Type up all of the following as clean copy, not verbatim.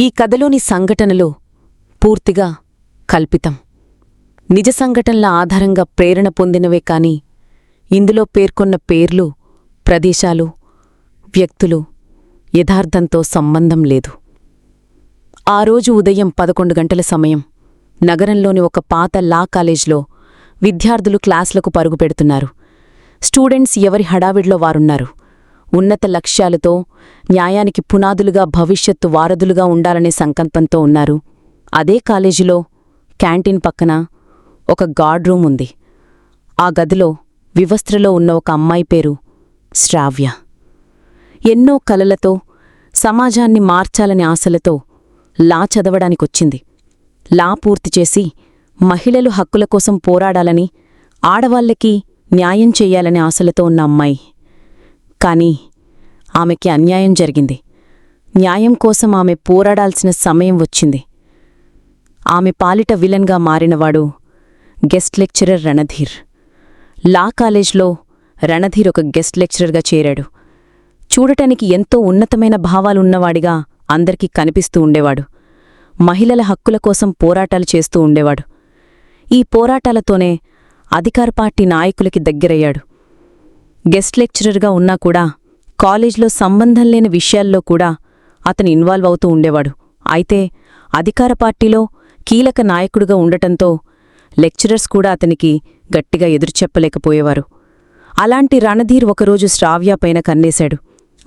ఈ కథలోని సంఘటనలు పూర్తిగా కల్పితం. నిజ సంఘటనల ఆధారంగా ప్రేరణ పొందినవే కాని ఇందులో పేర్కొన్న పేర్లు, ప్రదేశాలు, వ్యక్తులు యథార్థంతో సంబంధం లేదు. ఆ రోజు ఉదయం 11 గంటల సమయం. నగరంలోని ఒక పాత లా కాలేజ్లో విద్యార్థులు క్లాసులకు పరుగు పెడుతున్నారు. స్టూడెంట్స్ ఎవరి హడావిడిలో వారున్నారు. ఉన్నత లక్ష్యాలతో, న్యాయానికి పునాదులుగా, భవిష్యత్తు వారధులుగా ఉండాలనే సంకల్పంతో ఉన్నారు. అదే కాలేజీలో క్యాంటీన్ పక్కన ఒక గార్డ్ రూమ్ ఉంది. ఆ గదిలో వివస్త్రలో ఉన్న ఒక అమ్మాయి పేరు శ్రావ్య. ఎన్నో కలలతో, సమాజాన్ని మార్చాలనే ఆశలతో లా చదవడానికొచ్చింది. లా పూర్తిచేసి మహిళలు హక్కుల కోసం పోరాడాలని, ఆడవాళ్లకి న్యాయం చెయ్యాలనే ఆశలతో ఉన్న అమ్మాయి. కాని ఆమెకి అన్యాయం జరిగింది. న్యాయం కోసం ఆమె పోరాడాల్సిన సమయం వచ్చింది. ఆమె పాలిట విలన్గా మారినవాడు గెస్ట్ లెక్చరర్ రణధీర్. లా కాలేజ్లో రణధీర్ ఒక గెస్ట్ లెక్చరర్గా చేరాడు. చూడటానికి ఎంతో ఉన్నతమైన భావాలున్నవాడిగా అందరికీ కనిపిస్తూ ఉండేవాడు. మహిళల హక్కుల కోసం పోరాటాలు చేస్తూ ఉండేవాడు. ఈ పోరాటాలతోనే అధికార పార్టీ నాయకులకి దగ్గరయ్యాడు. గెస్ట్ లెక్చరర్గా ఉన్నా కూడా కాలేజ్లో సంబంధం లేని విషయాల్లో కూడా అతను ఇన్వాల్వ్ అవుతూ ఉండేవాడు. అయితే అధికార పార్టీలో కీలక నాయకుడిగా ఉండటంతో లెక్చరర్స్ కూడా అతనికి గట్టిగా ఎదురుచెప్పలేకపోయేవారు. అలాంటి రణధీర్ ఒకరోజు శ్రావ్య పైన కన్నేశాడు.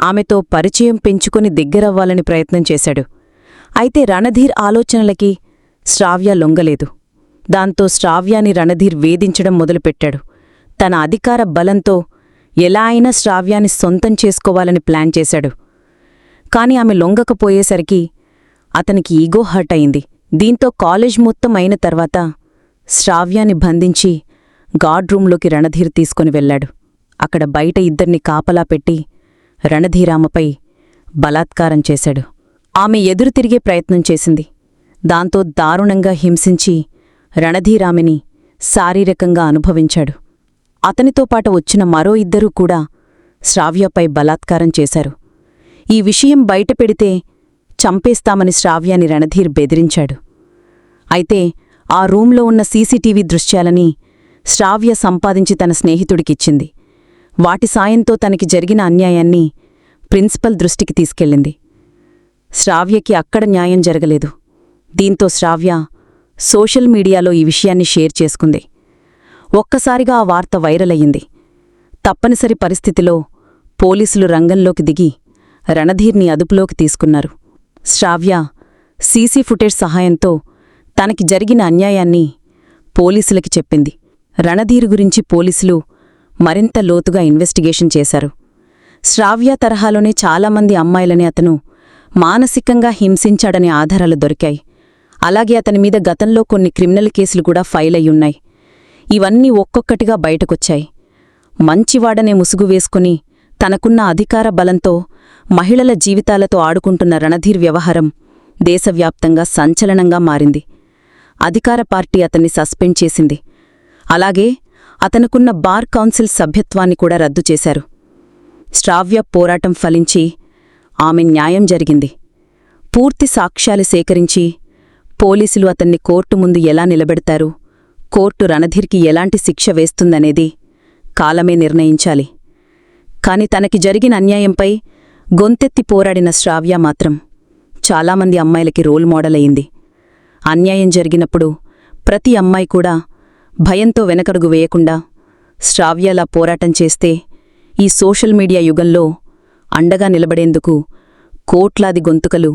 ఆమెతో పరిచయం పెంచుకుని దగ్గరవ్వాలని ప్రయత్నం చేశాడు. అయితే రణధీర్ ఆలోచనలకి శ్రావ్య లొంగలేదు. దాంతో శ్రావ్యాని రణధీర్ వేధించడం మొదలుపెట్టాడు. తన అధికార బలంతో ఎలా అయినా శ్రావ్యాన్ని సొంతం చేసుకోవాలని ప్లాన్ చేశాడు. కాని ఆమె లొంగకపోయేసరికి అతనికి ఈగో హర్ట్ అయింది. దీంతో కాలేజ్ మొత్తం అయిన తర్వాత శ్రావ్యాన్ని బంధించి గార్డ్ రూంలోకి రణధీర్ తీసుకుని వెళ్లాడు. అక్కడ బయట ఇద్దరిని కాపలా పెట్టి రణధీరామపై బలాత్కారం చేశాడు. ఆమె ఎదురు తిరిగే ప్రయత్నం చేసింది. దాంతో దారుణంగా హింసించి రణధీరామెని శారీరకంగా అనుభవించాడు. అతనితో పాటు వచ్చిన మరో ఇద్దరూ కూడా శ్రావ్యపై బలాత్కారం చేశారు. ఈ విషయం బయటపెడితే చంపేస్తామని శ్రావ్యాని రణధీర్ బెదిరించాడు. అయితే ఆ రూంలో ఉన్న సీసీటీవీ దృశ్యాలని శ్రావ్య సంపాదించి తన స్నేహితుడికిచ్చింది. వాటి సాయంతో తనకి జరిగిన అన్యాయాన్ని ప్రిన్సిపల్ దృష్టికి తీసుకెళ్ళింది. శ్రావ్యకి అక్కడ న్యాయం జరగలేదు. దీంతో శ్రావ్య సోషల్ మీడియాలో ఈ విషయాన్ని షేర్ చేసుకుంది. ఒక్కసారిగా ఆ వార్త వైరల్ అయ్యింది. తప్పనిసరి పరిస్థితిలో పోలీసులు రంగంలోకి దిగి రణధీర్ని అదుపులోకి తీసుకున్నారు. శ్రావ్య సీసీ ఫుటేజ్ సహాయంతో తనకి జరిగిన అన్యాయాన్ని పోలీసులకి చెప్పింది. రణధీర్ గురించి పోలీసులు మరింత లోతుగా ఇన్వెస్టిగేషన్ చేశారు. శ్రావ్య తరహాలోనే చాలామంది అమ్మాయిలని అతను మానసికంగా హింసించాడనే ఆధారాలు దొరికాయి. అలాగే అతని మీద గతంలో కొన్ని క్రిమినల్ కేసులు కూడా ఫైల్ అయ్యున్నాయి. ఇవన్నీ ఒక్కొక్కటిగా బయటకొచ్చాయి. మంచివాడనే ముసుగు వేసుకుని తనకున్న అధికార బలంతో మహిళల జీవితాలతో ఆడుకుంటున్న రణధీర్ వ్యవహారం దేశవ్యాప్తంగా సంచలనంగా మారింది. అధికార పార్టీ అతన్ని సస్పెండ్ చేసింది. అలాగే అతనుకున్న బార్ కౌన్సిల్ సభ్యత్వాన్ని కూడా రద్దు చేశారు. శ్రావ్య పోరాటం ఫలించి ఆమె న్యాయం జరిగింది. పూర్తి సాక్ష్యాలు సేకరించి పోలీసులు అతన్ని కోర్టు ముందు ఎలా నిలబెడతారు, కోర్టు రణధీర్కి ఎలాంటి శిక్ష వేస్తుందనేది కాలమే నిర్ణయించాలి. కాని తనకి జరిగిన అన్యాయంపై గొంతెత్తి పోరాడిన శ్రావ్య మాత్రం చాలామంది అమ్మాయిలకి రోల్ మోడల్ అయింది. అన్యాయం జరిగినప్పుడు ప్రతి అమ్మాయి కూడా భయంతో వెనకడుగు వేయకుండా శ్రావ్యలా పోరాటం చేస్తే ఈ సోషల్ మీడియా యుగంలో అండగా నిలబడేందుకు కోట్లాది గొంతుకలు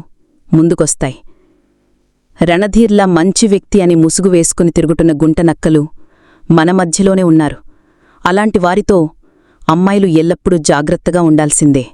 ముందుకొస్తాయి. రణధీర్లా మంచి వ్యక్తి అని ముసుగు వేసుకుని తిరుగుతున్న గుంటనక్కలు మన మధ్యలోనే ఉన్నారు. అలాంటి వారితో అమ్మాయిలు ఎల్లప్పుడూ జాగ్రత్తగా ఉండాల్సిందే.